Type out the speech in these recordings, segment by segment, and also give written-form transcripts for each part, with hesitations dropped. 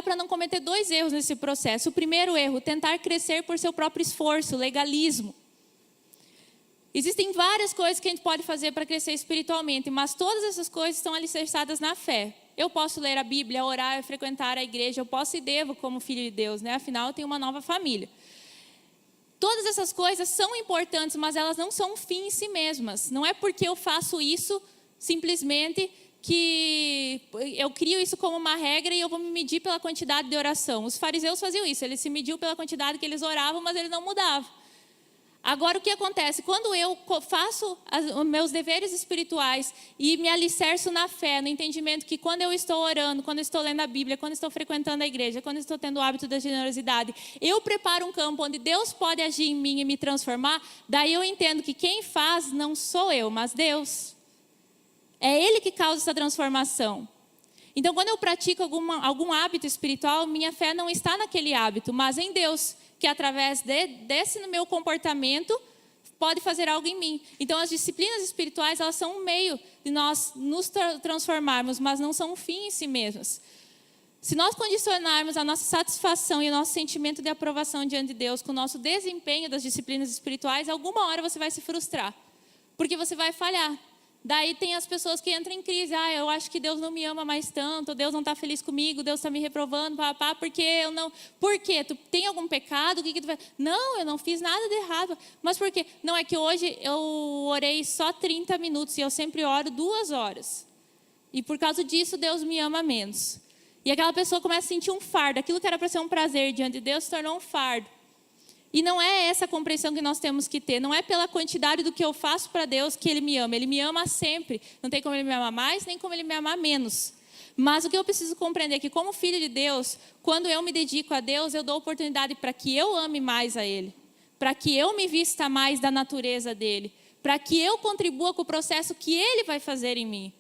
cuidar para não cometer 2 erros nesse processo. O primeiro erro, tentar crescer por seu próprio esforço, legalismo. Existem várias coisas que a gente pode fazer para crescer espiritualmente, mas todas essas coisas estão alicerçadas na fé. Eu posso ler a Bíblia, orar, frequentar a igreja, eu posso e devo como filho de Deus, né? Afinal, eu tenho uma nova família. Todas essas coisas são importantes, mas elas não são um fim em si mesmas. Não é porque eu faço isso simplesmente que eu crio isso como uma regra e eu vou me medir pela quantidade de oração. Os fariseus faziam isso, eles se mediam pela quantidade que eles oravam, mas eles não mudavam. Agora, o que acontece? Quando eu faço os meus deveres espirituais e me alicerço na fé, no entendimento que quando eu estou orando, quando eu estou lendo a Bíblia, quando eu estou frequentando a igreja, quando eu estou tendo o hábito da generosidade, eu preparo um campo onde Deus pode agir em mim e me transformar, daí eu entendo que quem faz não sou eu, mas Deus. É Ele que causa essa transformação. Então, quando eu pratico algum hábito espiritual, minha fé não está naquele hábito, mas em Deus, que através desse meu comportamento pode fazer algo em mim. Então, as disciplinas espirituais, elas são um meio de nós nos transformarmos, mas não são um fim em si mesmas. Se nós condicionarmos a nossa satisfação e o nosso sentimento de aprovação diante de Deus com o nosso desempenho das disciplinas espirituais, alguma hora você vai se frustrar, porque você vai falhar. Daí tem as pessoas que entram em crise. Eu acho que Deus não me ama mais tanto, Deus não está feliz comigo, Deus está me reprovando, porque eu não... Por quê? Tu tem algum pecado? O que tu faz? Não, eu não fiz nada de errado. Mas por quê? Não, é que hoje eu orei só 30 minutos e eu sempre oro 2 horas. E por causa disso Deus me ama menos. E aquela pessoa começa a sentir um fardo. Aquilo que era para ser um prazer diante de Deus se tornou um fardo. E não é essa a compreensão que nós temos que ter. Não é pela quantidade do que eu faço para Deus que Ele me ama. Ele me ama sempre. Não tem como Ele me amar mais, nem como Ele me amar menos. Mas o que eu preciso compreender é que, como filho de Deus, quando eu me dedico a Deus, eu dou oportunidade para que eu ame mais a Ele. Para que eu me vista mais da natureza dEle. Para que eu contribua com o processo que Ele vai fazer em mim.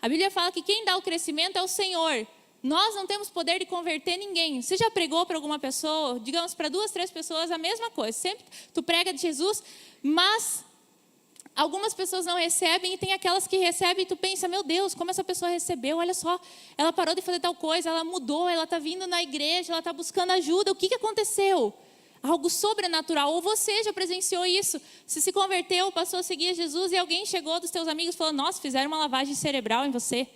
A Bíblia fala que quem dá o crescimento é o Senhor. Nós não temos poder de converter ninguém. Você já pregou para alguma pessoa, digamos para 2, 3 pessoas, a mesma coisa. Sempre tu prega de Jesus, mas algumas pessoas não recebem e tem aquelas que recebem e tu pensa, meu Deus, como essa pessoa recebeu, olha só, ela parou de fazer tal coisa, ela mudou, ela está vindo na igreja, ela está buscando ajuda, o que aconteceu? Algo sobrenatural, ou você já presenciou isso, você se converteu, passou a seguir Jesus e alguém chegou dos teus amigos e falou, nossa, fizeram uma lavagem cerebral em você.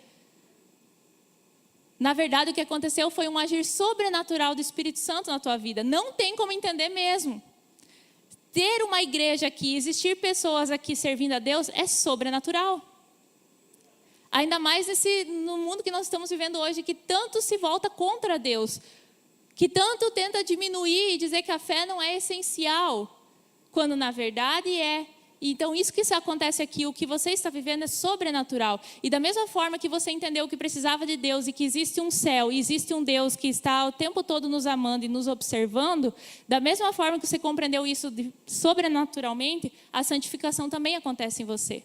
Na verdade, o que aconteceu foi um agir sobrenatural do Espírito Santo na tua vida. Não tem como entender mesmo. Ter uma igreja aqui, existir pessoas aqui servindo a Deus é sobrenatural. Ainda mais no mundo que nós estamos vivendo hoje, que tanto se volta contra Deus, que tanto tenta diminuir e dizer que a fé não é essencial, quando na verdade é. Então, isso que acontece aqui, o que você está vivendo é sobrenatural. E da mesma forma que você entendeu que precisava de Deus e que existe um céu, e existe um Deus que está o tempo todo nos amando e nos observando, da mesma forma que você compreendeu isso sobrenaturalmente, a santificação também acontece em você.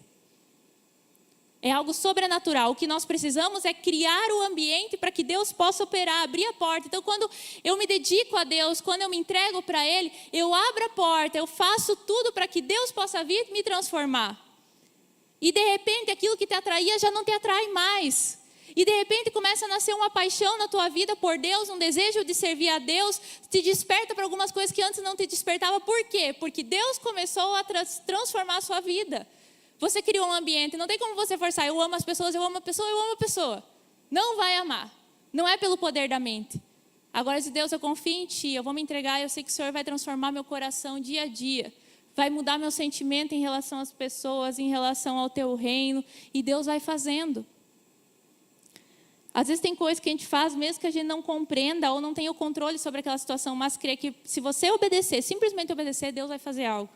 É algo sobrenatural. O que nós precisamos é criar o ambiente para que Deus possa operar, abrir a porta. Então, quando eu me dedico a Deus, quando eu me entrego para Ele, eu abro a porta, eu faço tudo para que Deus possa vir me transformar. E de repente, aquilo que te atraía já não te atrai mais. E de repente começa a nascer uma paixão na tua vida por Deus, um desejo de servir a Deus, te desperta para algumas coisas que antes não te despertava. Por quê? Porque Deus começou a transformar a sua vida. Você criou um ambiente, não tem como você forçar, eu amo as pessoas, eu amo a pessoa, eu amo a pessoa. Não vai amar, não é pelo poder da mente. Agora, se Deus, eu confio em Ti, eu vou me entregar, eu sei que o Senhor vai transformar meu coração dia a dia. Vai mudar meu sentimento em relação às pessoas, em relação ao Teu reino, e Deus vai fazendo. Às vezes tem coisas que a gente faz, mesmo que a gente não compreenda ou não tenha o controle sobre aquela situação, mas crê que se você obedecer, simplesmente obedecer, Deus vai fazer algo.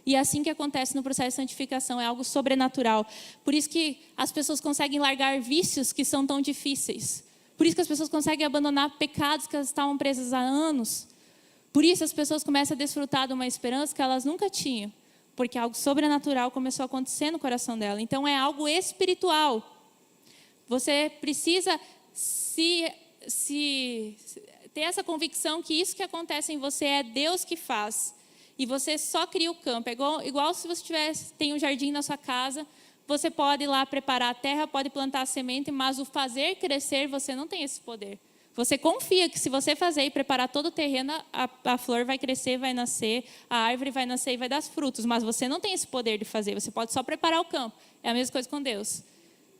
E é assim que acontece no processo de santificação, é algo sobrenatural. Por isso que as pessoas conseguem largar vícios que são tão difíceis. Por isso que as pessoas conseguem abandonar pecados que elas estavam presas há anos. Por isso as pessoas começam a desfrutar de uma esperança que elas nunca tinham. Porque algo sobrenatural começou a acontecer no coração dela. Então é algo espiritual. Você precisa ter essa convicção que isso que acontece em você é Deus que faz. E você só cria o campo. É igual se você tem um jardim na sua casa, você pode ir lá preparar a terra, pode plantar a semente, mas o fazer crescer, você não tem esse poder. Você confia que se você fazer e preparar todo o terreno, a flor vai crescer, vai nascer, a árvore vai nascer e vai dar frutos. Mas você não tem esse poder de fazer, você pode só preparar o campo. É a mesma coisa com Deus.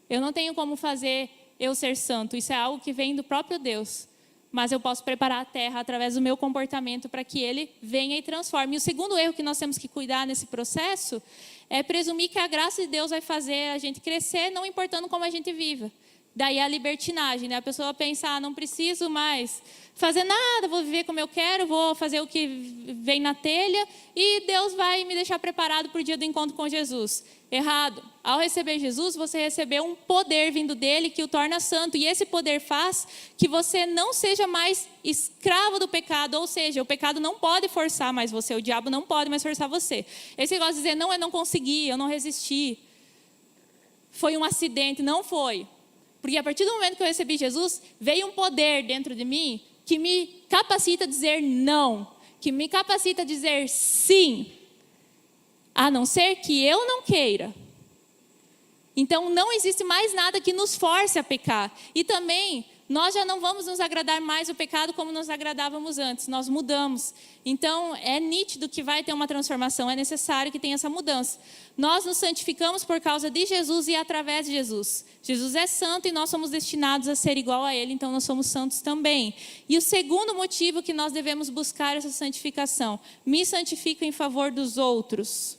Eu não tenho como fazer eu ser santo, isso é algo que vem do próprio Deus. Mas eu posso preparar a terra através do meu comportamento para que Ele venha e transforme. E o segundo erro que nós temos que cuidar nesse processo é presumir que a graça de Deus vai fazer a gente crescer, não importando como a gente viva. Daí a libertinagem, né? A pessoa pensa, não preciso mais fazer nada, vou viver como eu quero, vou fazer o que vem na telha e Deus vai me deixar preparado para o dia do encontro com Jesus. Errado. Ao receber Jesus, você recebeu um poder vindo dele que o torna santo. E esse poder faz que você não seja mais escravo do pecado. Ou seja, o pecado não pode forçar mais você. O diabo não pode mais forçar você. Esse negócio de dizer, não, eu não consegui, eu não resisti. Foi um acidente. Não foi. Porque a partir do momento que eu recebi Jesus, veio um poder dentro de mim que me capacita a dizer não. Que me capacita a dizer sim. A não ser que eu não queira. Então, não existe mais nada que nos force a pecar. E também, nós já não vamos nos agradar mais o pecado como nos agradávamos antes. Nós mudamos. Então, é nítido que vai ter uma transformação. É necessário que tenha essa mudança. Nós nos santificamos por causa de Jesus e através de Jesus. Jesus é santo e nós somos destinados a ser igual a Ele. Então, nós somos santos também. E o segundo motivo que nós devemos buscar essa santificação. Me santifico em favor dos outros.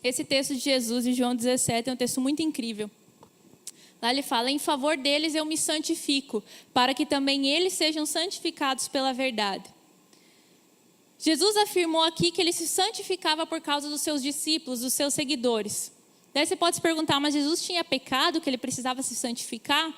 Esse texto de Jesus, em João 17, é um texto muito incrível. Lá ele fala, em favor deles eu me santifico, para que também eles sejam santificados pela verdade. Jesus afirmou aqui que ele se santificava por causa dos seus discípulos, dos seus seguidores. Daí você pode se perguntar, mas Jesus tinha pecado que ele precisava se santificar?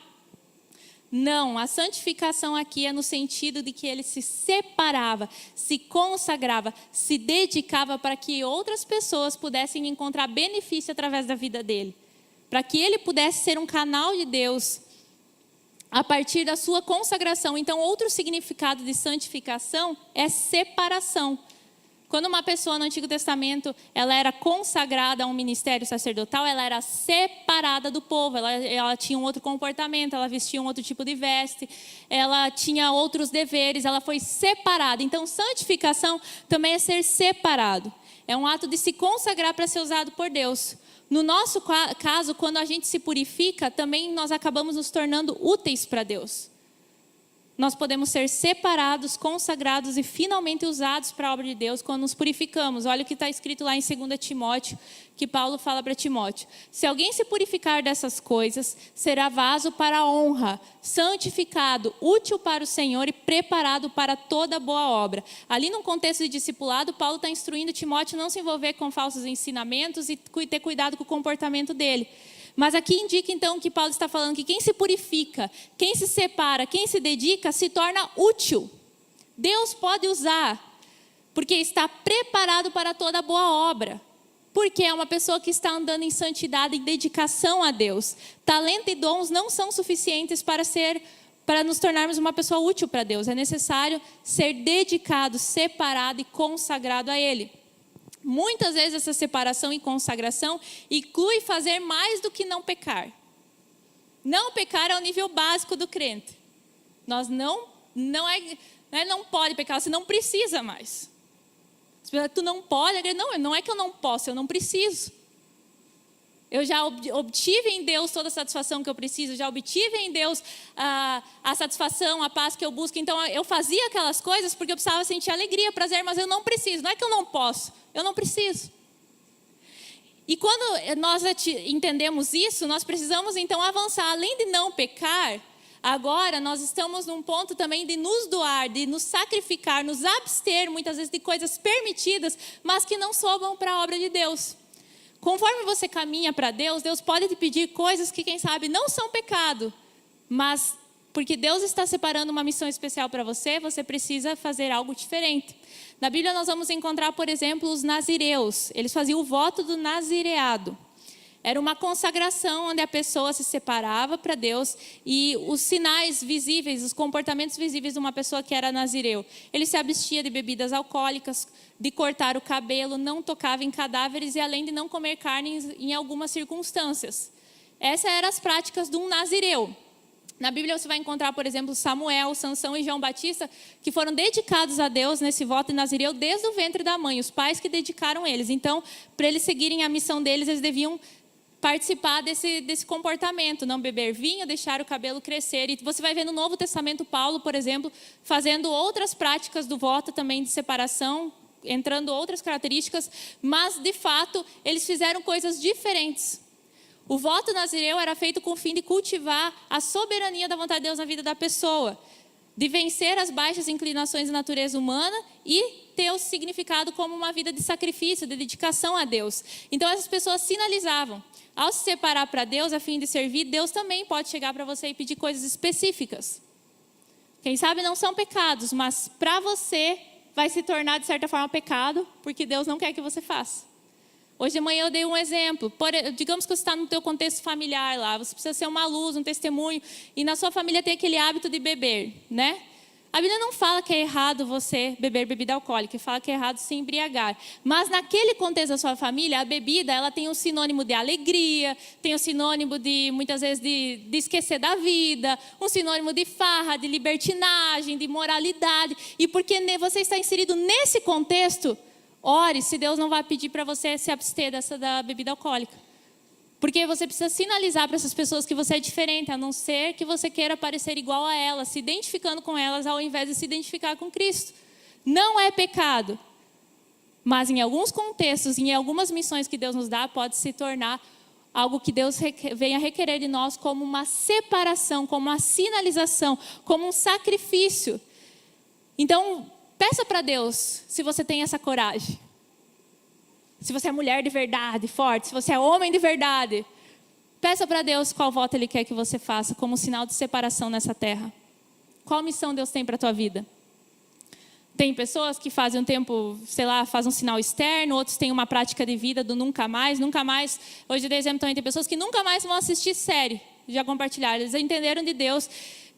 Não, a santificação aqui é no sentido de que ele se separava, se consagrava, se dedicava para que outras pessoas pudessem encontrar benefício através da vida dele. Para que ele pudesse ser um canal de Deus a partir da sua consagração. Então, outro significado de santificação é separação. Quando uma pessoa no Antigo Testamento, ela era consagrada a um ministério sacerdotal, ela era separada do povo, ela tinha um outro comportamento, ela vestia um outro tipo de veste, ela tinha outros deveres, ela foi separada. Então, santificação também é ser separado. É um ato de se consagrar para ser usado por Deus. No nosso caso, quando a gente se purifica, também nós acabamos nos tornando úteis para Deus. Nós podemos ser separados, consagrados e finalmente usados para a obra de Deus quando nos purificamos. Olha o que está escrito lá em 2 Timóteo, que Paulo fala para Timóteo. Se alguém se purificar dessas coisas, será vaso para a honra, santificado, útil para o Senhor e preparado para toda boa obra. Ali num contexto de discipulado, Paulo está instruindo Timóteo a não se envolver com falsos ensinamentos e ter cuidado com o comportamento dele. Mas aqui indica então que Paulo está falando que quem se purifica, quem se separa, quem se dedica, se torna útil. Deus pode usar, porque está preparado para toda boa obra. Porque é uma pessoa que está andando em santidade e dedicação a Deus. Talento e dons não são suficientes para nos tornarmos uma pessoa útil para Deus. É necessário ser dedicado, separado e consagrado a Ele. Muitas vezes essa separação e consagração inclui fazer mais do que não pecar. Não pecar é o nível básico do crente. Nós não pode pecar, você não precisa mais. Tu não pode, não é que eu não posso, eu não preciso. Eu já obtive em Deus toda a satisfação que eu preciso, já obtive em Deus a satisfação, a paz que eu busco. Então eu fazia aquelas coisas porque eu precisava sentir alegria, prazer, mas eu não preciso. Não é que eu não posso, eu não preciso. E quando nós entendemos isso, nós precisamos então avançar. Além de não pecar, agora nós estamos num ponto também de nos doar, de nos sacrificar, nos abster muitas vezes de coisas permitidas, mas que não sobram para a obra de Deus. Conforme você caminha para Deus, Deus pode te pedir coisas que, quem sabe, não são pecado. Mas, porque Deus está separando uma missão especial para você, você precisa fazer algo diferente. Na Bíblia nós vamos encontrar, por exemplo, os nazireus. Eles faziam o voto do nazireado. Era uma consagração onde a pessoa se separava para Deus e os sinais visíveis, os comportamentos visíveis de uma pessoa que era nazireu. Ele se abstia de bebidas alcoólicas, de cortar o cabelo, não tocava em cadáveres e além de não comer carne em algumas circunstâncias. Essas eram as práticas de um nazireu. Na Bíblia você vai encontrar, por exemplo, Samuel, Sansão e João Batista, que foram dedicados a Deus nesse voto de Nazireu desde o ventre da mãe, os pais que dedicaram eles. Então, para eles seguirem a missão deles, eles deviam participar desse comportamento, não beber vinho, deixar o cabelo crescer. E você vai ver no Novo Testamento Paulo, por exemplo, fazendo outras práticas do voto também de separação, entrando outras características, mas de fato eles fizeram coisas diferentes. O voto nazireu era feito com o fim de cultivar a soberania da vontade de Deus na vida da pessoa, de vencer as baixas inclinações da natureza humana e ter o significado como uma vida de sacrifício, de dedicação a Deus. Então essas pessoas sinalizavam, ao se separar para Deus a fim de servir, Deus também pode chegar para você e pedir coisas específicas. Quem sabe não são pecados, mas para você vai se tornar de certa forma pecado, porque Deus não quer que você faça. Hoje de manhã eu dei um exemplo. Digamos que você está no teu contexto familiar lá, você precisa ser uma luz, um testemunho, e na sua família tem aquele hábito de beber, né? A Bíblia não fala que é errado você beber bebida alcoólica, fala que é errado se embriagar. Mas naquele contexto da sua família, a bebida ela tem um sinônimo de alegria, tem um sinônimo de, muitas vezes, de esquecer da vida, um sinônimo de farra, de libertinagem, de moralidade. E porque você está inserido nesse contexto, ore se Deus não vai pedir para você se abster da bebida alcoólica. Porque você precisa sinalizar para essas pessoas que você é diferente, a não ser que você queira parecer igual a elas, se identificando com elas ao invés de se identificar com Cristo. Não é pecado. Mas em alguns contextos, em algumas missões que Deus nos dá, pode se tornar algo que Deus venha requerer de nós como uma separação, como uma sinalização, como um sacrifício. Então, peça para Deus se você tem essa coragem. Se você é mulher de verdade, forte, se você é homem de verdade, peça para Deus qual voto Ele quer que você faça como sinal de separação nessa terra. Qual missão Deus tem para a tua vida? Tem pessoas que fazem um tempo, sei lá, fazem um sinal externo, outros têm uma prática de vida do nunca mais. Hoje, de exemplo, também tem pessoas que nunca mais vão assistir série, já compartilharam. Eles entenderam de Deus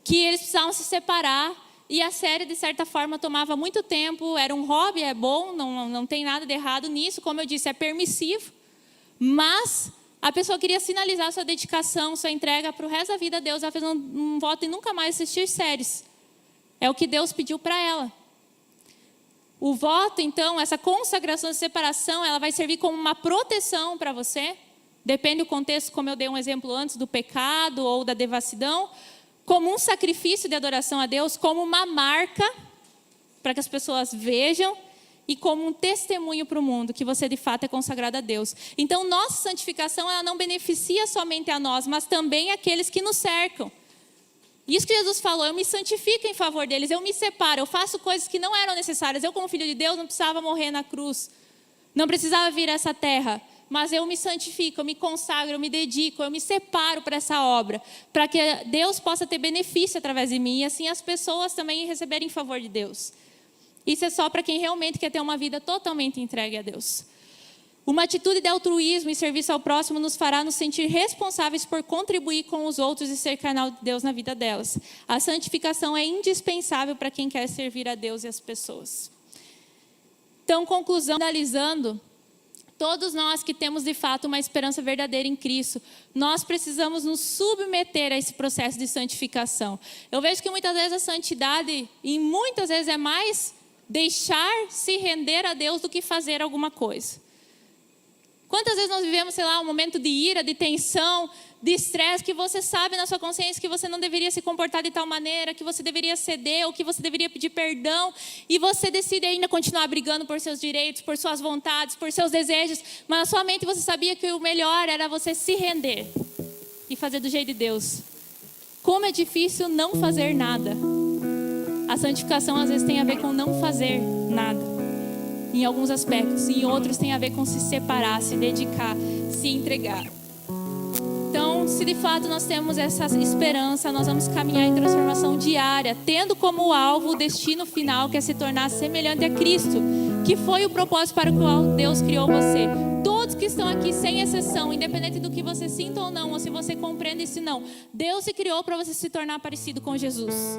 que eles precisavam se separar. E a série, de certa forma, tomava muito tempo, era um hobby, é bom, não tem nada de errado nisso, como eu disse, é permissivo. Mas a pessoa queria sinalizar sua dedicação, sua entrega para o resto da vida a Deus. Ela fez um voto em nunca mais assistir séries. É o que Deus pediu para ela. O voto, então, essa consagração de separação, ela vai servir como uma proteção para você. Depende do contexto, como eu dei um exemplo antes, do pecado ou da devassidão. Como um sacrifício de adoração a Deus, como uma marca para que as pessoas vejam e como um testemunho para o mundo que você de fato é consagrado a Deus. Então, nossa santificação ela não beneficia somente a nós, mas também aqueles que nos cercam. Isso que Jesus falou, eu me santifico em favor deles, eu me separo, eu faço coisas que não eram necessárias. Eu, como filho de Deus, não precisava morrer na cruz, não precisava vir a essa terra. Mas eu me santifico, eu me consagro, eu me dedico, eu me separo para essa obra, para que Deus possa ter benefício através de mim e assim as pessoas também receberem favor de Deus. Isso é só para quem realmente quer ter uma vida totalmente entregue a Deus. Uma atitude de altruísmo e serviço ao próximo nos fará nos sentir responsáveis por contribuir com os outros e ser canal de Deus na vida delas. A santificação é indispensável para quem quer servir a Deus e as pessoas. Então, conclusão, analisando. Todos nós que temos de fato uma esperança verdadeira em Cristo, nós precisamos nos submeter a esse processo de santificação. Eu vejo que muitas vezes a santidade, e muitas vezes é mais deixar se render a Deus do que fazer alguma coisa. Quantas vezes nós vivemos, sei lá, um momento de ira, de tensão, de estresse, que você sabe na sua consciência que você não deveria se comportar de tal maneira, que você deveria ceder, ou que você deveria pedir perdão, e você decide ainda continuar brigando por seus direitos, por suas vontades, por seus desejos, mas na sua mente você sabia que o melhor era você se render e fazer do jeito de Deus. Como é difícil não fazer nada. A santificação às vezes tem a ver com não fazer nada. Em alguns aspectos, em outros tem a ver com se separar, se dedicar, se entregar. Então, se de fato nós temos essa esperança, nós vamos caminhar em transformação diária, tendo como alvo o destino final, que é se tornar semelhante a Cristo, que foi o propósito para o qual Deus criou você. Todos que estão aqui, sem exceção, independente do que você sinta ou não, ou se você compreende isso ou não, Deus se criou para você se tornar parecido com Jesus.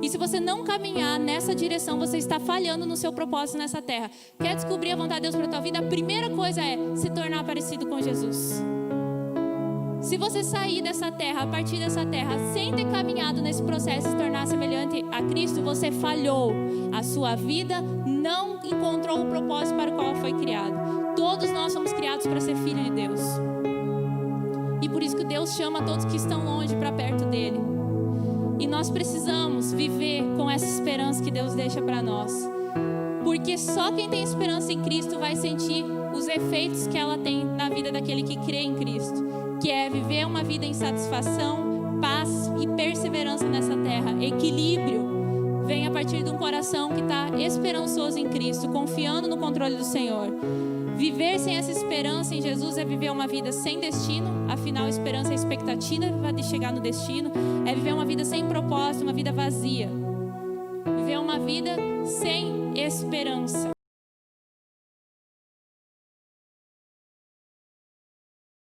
E se você não caminhar nessa direção, você está falhando no seu propósito nessa terra. Quer descobrir a vontade de Deus para a tua vida? A primeira coisa é se tornar parecido com Jesus. Se você sair dessa terra, a partir dessa terra, sem ter caminhado nesse processo de se tornar semelhante a Cristo, você falhou. A sua vida não encontrou o propósito para o qual foi criado. Todos nós somos criados para ser filho de Deus. E por isso que Deus chama todos que estão longe para perto dele. E nós precisamos viver com essa esperança que Deus deixa para nós. Porque só quem tem esperança em Cristo vai sentir os efeitos que ela tem na vida daquele que crê em Cristo. Que é viver uma vida em satisfação, paz e perseverança nessa terra. Equilíbrio vem a partir de um coração que está esperançoso em Cristo, confiando no controle do Senhor. Viver sem essa esperança em Jesus é viver uma vida sem destino. Afinal, esperança é expectativa de chegar no destino. É viver uma vida sem propósito, uma vida vazia. Viver uma vida sem esperança.